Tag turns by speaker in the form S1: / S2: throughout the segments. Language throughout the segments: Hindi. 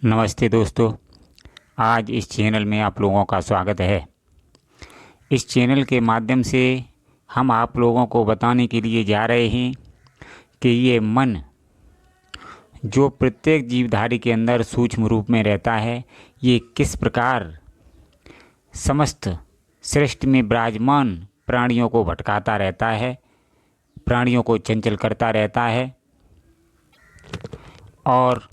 S1: नमस्ते दोस्तों। आज इस चैनल में आप लोगों का स्वागत है। इस चैनल के माध्यम से हम आप लोगों को बताने के लिए जा रहे हैं कि ये मन जो प्रत्येक जीवधारी के अंदर सूक्ष्म रूप में रहता है, ये किस प्रकार समस्त सृष्टि में विराजमान प्राणियों को भटकाता रहता है, प्राणियों को चंचल करता रहता है। और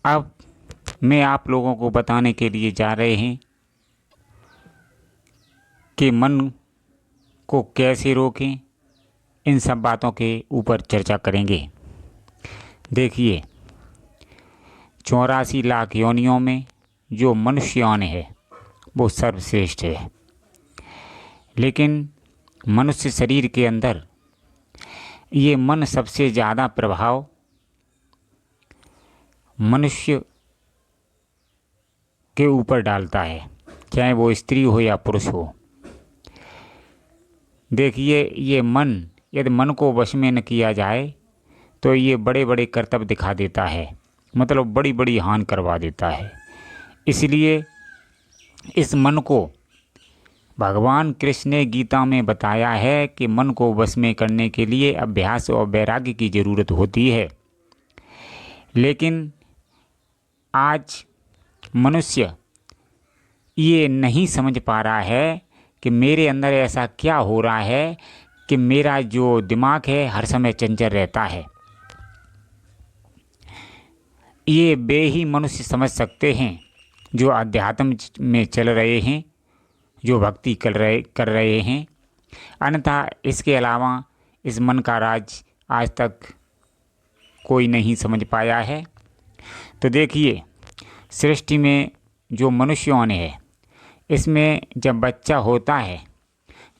S1: अब मैं आप लोगों को बताने के लिए जा रहे हैं कि मन को कैसे रोकें। इन सब बातों के ऊपर चर्चा करेंगे। देखिए, 84 लाख योनियों में जो मनुष्य योनि है वो सर्वश्रेष्ठ है, लेकिन मनुष्य शरीर के अंदर ये मन सबसे ज़्यादा प्रभाव मनुष्य के ऊपर डालता है, चाहे वो स्त्री हो या पुरुष हो। देखिए, ये मन यदि मन को वश में न किया जाए तो ये बड़े बड़े कर्तव्य दिखा देता है, मतलब बड़ी बड़ी हानि करवा देता है। इसलिए इस मन को भगवान कृष्ण ने गीता में बताया है कि मन को वश में करने के लिए अभ्यास और वैराग्य की ज़रूरत होती है। लेकिन आज मनुष्य ये नहीं समझ पा रहा है कि मेरे अंदर ऐसा क्या हो रहा है कि मेरा जो दिमाग है हर समय चंचल रहता है। ये वे ही मनुष्य समझ सकते हैं जो अध्यात्म में चल रहे हैं, जो भक्ति कर रहे हैं। अन्यथा इसके अलावा इस मन का राज आज तक कोई नहीं समझ पाया है। तो देखिए, सृष्टि में जो मनुष्यों ने है, इसमें जब बच्चा होता है,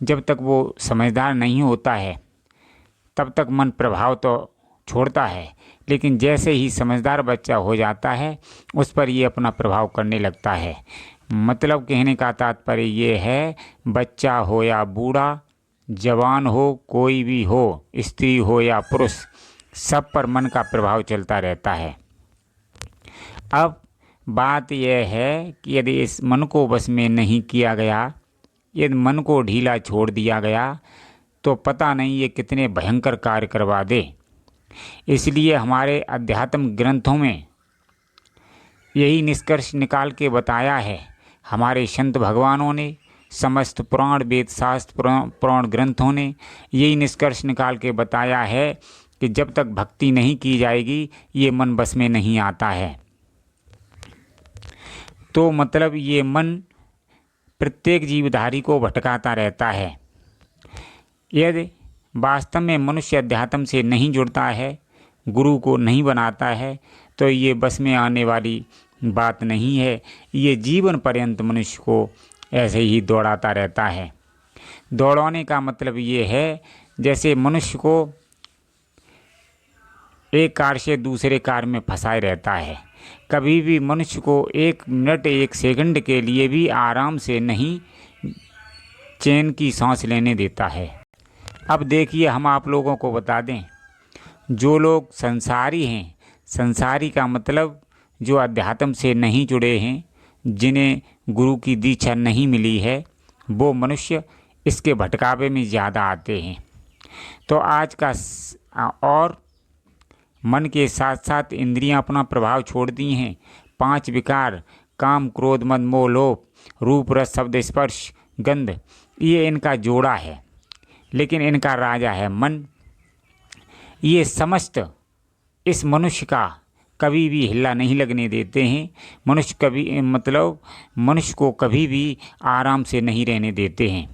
S1: जब तक वो समझदार नहीं होता है तब तक मन प्रभाव तो छोड़ता है, लेकिन जैसे ही समझदार बच्चा हो जाता है उस पर ये अपना प्रभाव करने लगता है। मतलब कहने का तात्पर्य ये है, बच्चा हो या बूढ़ा, जवान हो, कोई भी हो, स्त्री हो या पुरुष, सब पर मन का प्रभाव चलता रहता है। अब बात यह है कि यदि इस मन को बस में नहीं किया गया, यदि मन को ढीला छोड़ दिया गया तो पता नहीं ये कितने भयंकर कार्य करवा दे। इसलिए हमारे अध्यात्म ग्रंथों में यही निष्कर्ष निकाल के बताया है, हमारे संत भगवानों ने, समस्त पुराण वेद शास्त्र पुराण ग्रंथों ने यही निष्कर्ष निकाल के बताया है कि जब तक भक्ति नहीं की जाएगी ये मन बस में नहीं आता है। तो मतलब ये मन प्रत्येक जीवधारी को भटकाता रहता है। यदि वास्तव में मनुष्य अध्यात्म से नहीं जुड़ता है, गुरु को नहीं बनाता है, तो ये बस में आने वाली बात नहीं है। ये जीवन पर्यंत मनुष्य को ऐसे ही दौड़ाता रहता है। दौड़ाने का मतलब ये है, जैसे मनुष्य को एक कार से दूसरे कार में फंसाए रहता है। कभी भी मनुष्य को एक मिनट एक सेकंड के लिए भी आराम से नहीं चैन की सांस लेने देता है। अब देखिए, हम आप लोगों को बता दें, जो लोग संसारी हैं, संसारी का मतलब जो अध्यात्म से नहीं जुड़े हैं, जिन्हें गुरु की दीक्षा नहीं मिली है, वो मनुष्य इसके भटकावे में ज़्यादा आते हैं। तो आज का और मन के साथ साथ इंद्रियां अपना प्रभाव छोड़ दी हैं। 5 विकार, काम क्रोध मद मोह लोभ, रूप रस शब्द स्पर्श गंध, ये इनका जोड़ा है, लेकिन इनका राजा है मन। ये समस्त इस मनुष्य का कभी भी हिला नहीं लगने देते हैं। मनुष्य को कभी भी आराम से नहीं रहने देते हैं।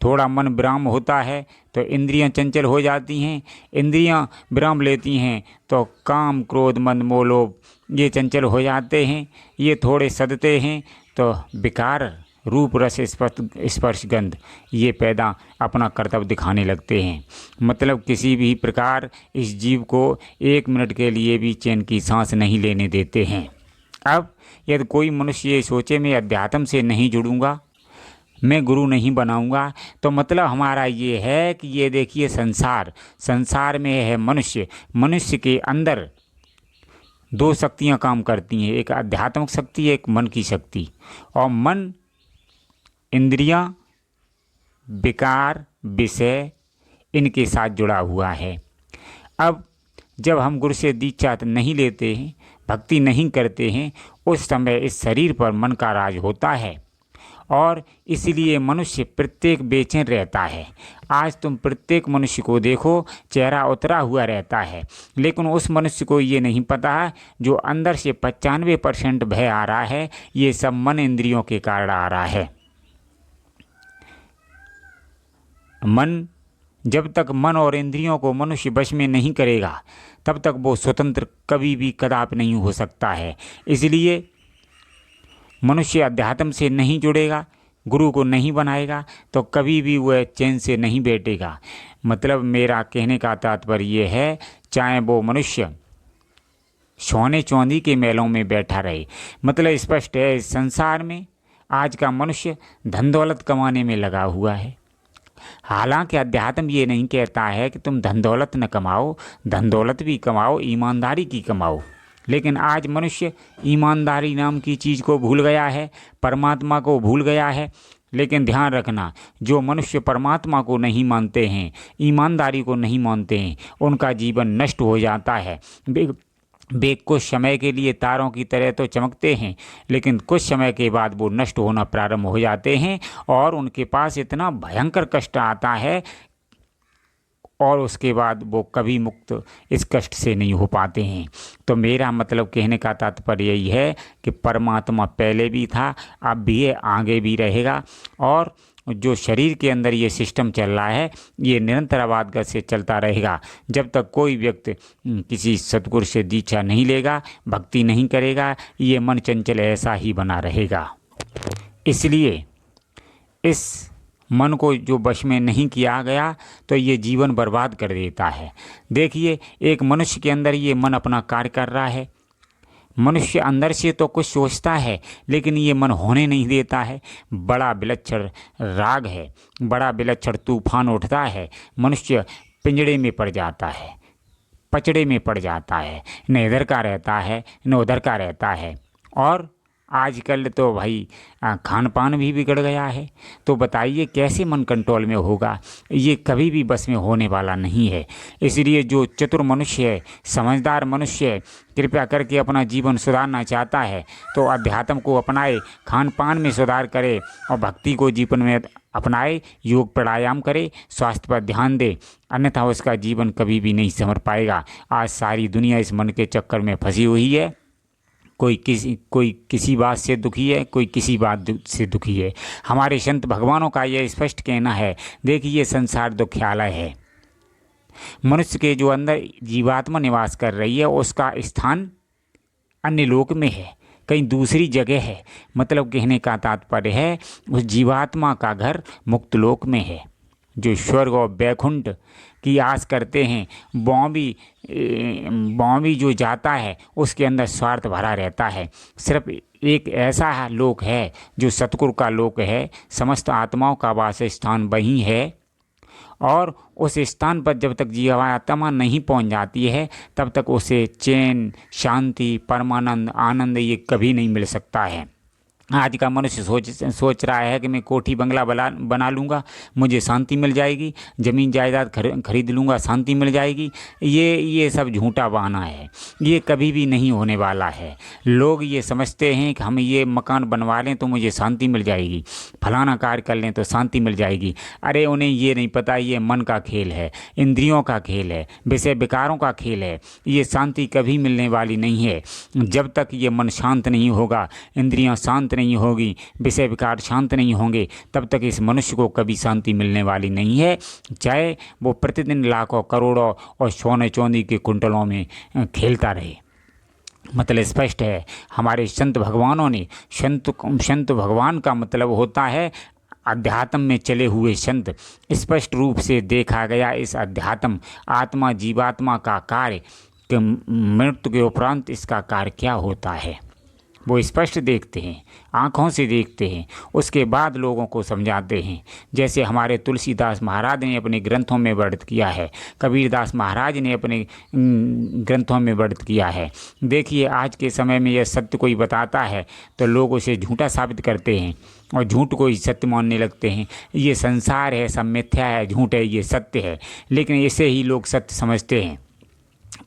S1: थोड़ा मन विराम होता है तो इंद्रियां चंचल हो जाती हैं, इंद्रियां विराम लेती हैं तो काम क्रोध मद मोह लोभ ये चंचल हो जाते हैं। ये थोड़े सदते हैं तो विकार रूप रस स्पर्श गंध ये पैदा अपना कर्तव्य दिखाने लगते हैं। मतलब किसी भी प्रकार इस जीव को 1 मिनट के लिए भी चैन की सांस नहीं लेने देते हैं। अब यदि कोई मनुष्य ये सोचे मैं अध्यात्म से नहीं जुड़ूंगा, मैं गुरु नहीं बनाऊंगा, तो मतलब हमारा ये है कि ये देखिए, संसार में है मनुष्य, मनुष्य के अंदर दो शक्तियाँ काम करती हैं, एक आध्यात्मिक शक्ति, एक मन की शक्ति। और मन, इंद्रियाँ, विकार, विषय, इनके साथ जुड़ा हुआ है। अब जब हम गुरु से दीक्षा नहीं लेते हैं, भक्ति नहीं करते हैं, उस समय इस शरीर पर मन का राज होता है और इसलिए मनुष्य प्रत्येक बेचैन रहता है। आज तुम प्रत्येक मनुष्य को देखो, चेहरा उतरा हुआ रहता है, लेकिन उस मनुष्य को ये नहीं पता जो अंदर से 95% भय आ रहा है, ये सब मन इंद्रियों के कारण आ रहा है। मन, जब तक मन और इंद्रियों को मनुष्य वश में नहीं करेगा तब तक वो स्वतंत्र कभी भी कदापि नहीं हो सकता है। इसलिए मनुष्य अध्यात्म से नहीं जुड़ेगा, गुरु को नहीं बनाएगा तो कभी भी वह चैन से नहीं बैठेगा। मतलब मेरा कहने का तात्पर्य ये है, चाहे वो मनुष्य सोने चांदी के महलों में बैठा रहे, मतलब स्पष्ट है इस संसार में आज का मनुष्य धन दौलत कमाने में लगा हुआ है। हालांकि अध्यात्म ये नहीं कहता है कि तुम धन दौलत न कमाओ, धन दौलत भी कमाओ, ईमानदारी की कमाओ, लेकिन आज मनुष्य ईमानदारी नाम की चीज़ को भूल गया है, परमात्मा को भूल गया है। लेकिन ध्यान रखना, जो मनुष्य परमात्मा को नहीं मानते हैं, ईमानदारी को नहीं मानते हैं, उनका जीवन नष्ट हो जाता है। वे कुछ समय के लिए तारों की तरह तो चमकते हैं, लेकिन कुछ समय के बाद वो नष्ट होना प्रारंभ हो जाते हैं और उनके पास इतना भयंकर कष्ट आता है और उसके बाद वो कभी मुक्त इस कष्ट से नहीं हो पाते हैं। तो मेरा मतलब कहने का तात्पर्य यही है कि परमात्मा पहले भी था, अब भी है, आगे भी रहेगा। और जो शरीर के अंदर ये सिस्टम चल रहा है, ये निरंतर आवाज़ से चलता रहेगा जब तक कोई व्यक्ति किसी सतगुरु से दीक्षा नहीं लेगा, भक्ति नहीं करेगा, ये मन चंचल ऐसा ही बना रहेगा। इसलिए इस मन को जो वश में नहीं किया गया तो ये जीवन बर्बाद कर देता है। देखिए, एक मनुष्य के अंदर ये मन अपना कार्य कर रहा है। मनुष्य अंदर से तो कुछ सोचता है, लेकिन ये मन होने नहीं देता है। बड़ा विलक्षण राग है, बड़ा विलक्षण तूफान उठता है, मनुष्य पिंजड़े में पड़ जाता है, पचड़े में पड़ जाता है, न इधर का रहता है न उधर का रहता है। और आजकल तो भाई खान पान भी बिगड़ गया है, तो बताइए कैसे मन कंट्रोल में होगा? ये कभी भी बस में होने वाला नहीं है। इसलिए जो चतुर मनुष्य है, समझदार मनुष्य है, कृपया करके अपना जीवन सुधारना चाहता है तो अध्यात्म को अपनाए, खान पान में सुधार करे और भक्ति को जीवन में अपनाए, योग प्राणायाम करे, स्वास्थ्य पर ध्यान दे, अन्यथा उसका जीवन कभी भी नहीं संवर पाएगा। आज सारी दुनिया इस मन के चक्कर में फंसी हुई है। कोई किसी बात से दुखी है, कोई किसी बात से दुखी है। हमारे संत भगवानों का यह स्पष्ट कहना है, देखिए संसार दुख्यालय है। मनुष्य के जो अंदर जीवात्मा निवास कर रही है उसका स्थान अन्य लोक में है, कहीं दूसरी जगह है। मतलब कहने का तात्पर्य है उस जीवात्मा का घर मुक्त लोक में है। जो स्वर्ग और बैकुंठ की आस करते हैं, बॉम्बी जो जाता है उसके अंदर स्वार्थ भरा रहता है। सिर्फ एक ऐसा लोक है जो सतगुरु का लोक है, समस्त आत्माओं का वास स्थान वहीं है। और उस स्थान पर जब तक जीवात्मा नहीं पहुंच जाती है तब तक उसे चैन, शांति, परमानंद, आनंद ये कभी नहीं मिल सकता है। आज का मनुष्य सोच रहा है कि मैं कोठी बंगला बना लूँगा, मुझे शांति मिल जाएगी, ज़मीन जायदाद खरीद लूँगा, शांति मिल जाएगी। ये सब झूठा बहाना है, ये कभी भी नहीं होने वाला है। लोग ये समझते हैं कि हम ये मकान बनवा लें तो मुझे शांति मिल जाएगी, फलाना कार्य कर लें तो शांति मिल जाएगी। अरे उन्हें ये नहीं पता ये मन का खेल है, इंद्रियों का खेल है, विषय विकारों का खेल है। ये शांति कभी मिलने वाली नहीं है। जब तक ये मन शांत नहीं होगा, इंद्रियाँ शांत नहीं होगी, विषय विकार शांत नहीं होंगे, तब तक इस मनुष्य को कभी शांति मिलने वाली नहीं है। चाहे वो प्रतिदिन लाखों करोड़ों और सोने चांदी के कुंटलों में खेलता रहे। मतलब स्पष्ट है, हमारे संत भगवानों ने, संत भगवान का मतलब होता है अध्यात्म में चले हुए संत। स्पष्ट रूप से देखा गया इस अध्यात्म आत्मा जीवात्मा का कार्य कि मृत्यु के उपरांत इसका कार्य क्या होता है। वो स्पष्ट देखते हैं, आँखों से देखते हैं, उसके बाद लोगों को समझाते हैं। जैसे हमारे तुलसीदास महाराज ने अपने ग्रंथों में वर्णित किया है, कबीरदास महाराज ने अपने ग्रंथों में वर्णित किया है। देखिए आज के समय में यह सत्य कोई बताता है तो लोग उसे झूठा साबित करते हैं और झूठ को ही सत्य मानने लगते हैं। ये संसार है, सब मिथ्या है, झूठ है, ये सत्य है, लेकिन इसे ही लोग सत्य समझते हैं।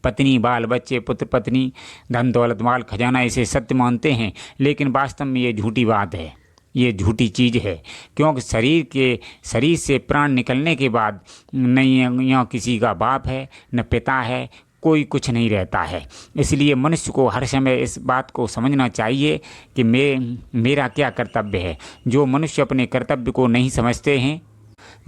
S1: पत्नी, बाल बच्चे, पुत्र पत्नी, धन दौलत, माल खजाना, इसे सत्य मानते हैं, लेकिन वास्तव में ये झूठी बात है, ये झूठी चीज़ है। क्योंकि शरीर से प्राण निकलने के बाद न यहाँ किसी का बाप है, न पिता है, कोई कुछ नहीं रहता है। इसलिए मनुष्य को हर समय इस बात को समझना चाहिए कि मेरा क्या कर्तव्य है। जो मनुष्य अपने कर्तव्य को नहीं समझते हैं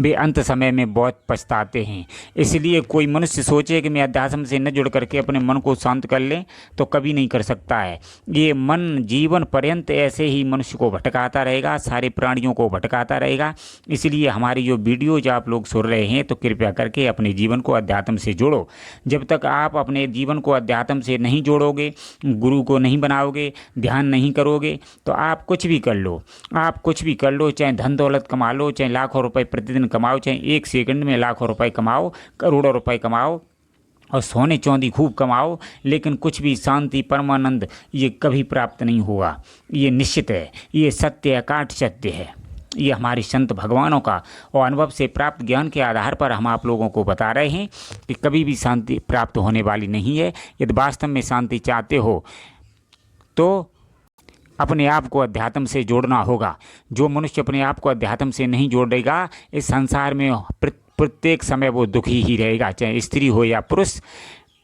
S1: वे अंत समय में बहुत पछताते हैं। इसलिए कोई मनुष्य सोचे कि मैं अध्यात्म से न जुड़ करके अपने मन को शांत कर लें तो कभी नहीं कर सकता है। ये मन जीवन पर्यंत ऐसे ही मनुष्य को भटकाता रहेगा, सारे प्राणियों को भटकाता रहेगा। इसलिए हमारी जो वीडियोज आप लोग सुन रहे हैं तो कृपया करके अपने जीवन को अध्यात्म से जोड़ो। जब तक आप अपने जीवन को अध्यात्म से नहीं जोड़ोगे, गुरु को नहीं बनाओगे, ध्यान नहीं करोगे, तो आप कुछ भी कर लो, आप कुछ भी कर लो, चाहे धन दौलत कमा लो, चाहे लाखों रुपए प्रतिदिन कमाओ, चाहे एक सेकंड में लाखों रुपए कमाओ, करोड़ों रुपए कमाओ और सोने चांदी खूब कमाओ, लेकिन कुछ भी शांति परमानंद ये कभी प्राप्त नहीं होगा। ये निश्चित है, ये सत्य अकाट सत्य है। ये हमारे संत भगवानों का और अनुभव से प्राप्त ज्ञान के आधार पर हम आप लोगों को बता रहे हैं कि कभी भी शांति प्राप्त होने वाली नहीं है। यदि वास्तव में शांति चाहते हो तो अपने आप को अध्यात्म से जोड़ना होगा। जो मनुष्य अपने आप को अध्यात्म से नहीं जोड़ेगा, इस संसार में प्रत्येक समय वो दुखी ही रहेगा, चाहे स्त्री हो या पुरुष।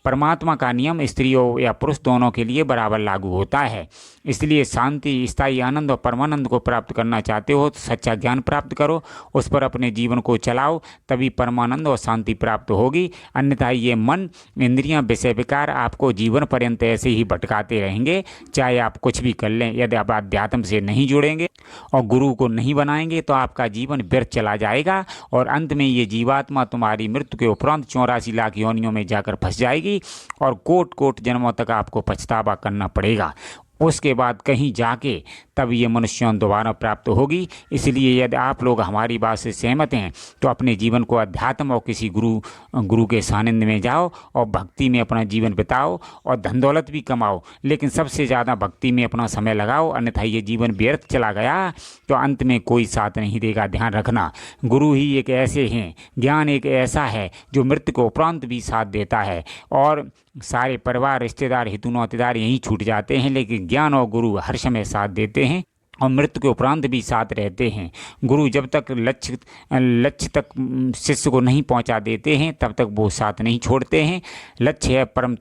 S1: परमात्मा का नियम स्त्री हो या पुरुष दोनों के लिए बराबर लागू होता है। इसलिए शांति, स्थायी आनंद और परमानंद को प्राप्त करना चाहते हो तो सच्चा ज्ञान प्राप्त करो, उस पर अपने जीवन को चलाओ, तभी परमानंद और शांति प्राप्त होगी। अन्यथा ये मन, इंद्रियां, विषय विकार आपको जीवन पर्यंत ऐसे ही भटकाते रहेंगे, चाहे आप कुछ भी कर लें। यदि आप अध्यात्म से नहीं जुड़ेंगे और गुरु को नहीं बनाएंगे तो आपका जीवन व्यर्थ चला जाएगा और अंत में ये जीवात्मा तुम्हारी मृत्यु के उपरांत 84 लाख योनियों में जाकर फंस जाएगी और कोट कोट जन्मों तक आपको पछतावा करना पड़ेगा। उसके बाद कहीं जाके तब ये मनुष्य दोबारा प्राप्त होगी। इसलिए यदि आप लोग हमारी बात से सहमत हैं तो अपने जीवन को अध्यात्म और किसी गुरु के सानिध्य में जाओ और भक्ति में अपना जीवन बिताओ और धन दौलत भी कमाओ, लेकिन सबसे ज़्यादा भक्ति में अपना समय लगाओ। अन्यथा ये जीवन व्यर्थ चला गया तो अंत में कोई साथ नहीं देगा। ध्यान रखना, गुरु ही एक ऐसे हैं, ज्ञान एक ऐसा है जो मृत्यु के उपरांत भी साथ देता है और सारे परिवार, रिश्तेदार, हितु नातेदार यहीं छूट जाते हैं, लेकिन ज्ञान और गुरु हर समय साथ देते हैं और मृत्यु के उपरांत भी साथ रहते हैं। गुरु जब तक लक्ष्य तक शिष्य को नहीं पहुंचा देते हैं तब तक वो साथ नहीं छोड़ते हैं। लक्ष्य है परम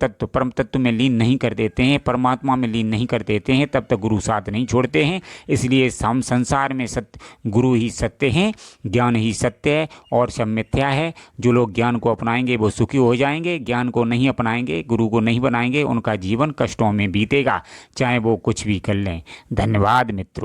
S1: तत्व में लीन नहीं कर देते हैं, परमात्मा में लीन नहीं कर देते हैं, तब तक गुरु साथ नहीं छोड़ते हैं। इसलिए हम संसार में सत्य गुरु ही सत्य हैं, ज्ञान ही सत्य है और सब मिथ्या है। जो लोग ज्ञान को अपनाएंगे वो सुखी हो जाएंगे, ज्ञान को नहीं अपनाएंगे, गुरु को नहीं बनाएंगे, उनका जीवन कष्टों में बीतेगा, चाहे वो कुछ भी कर लें। धन्यवाद मित्रों।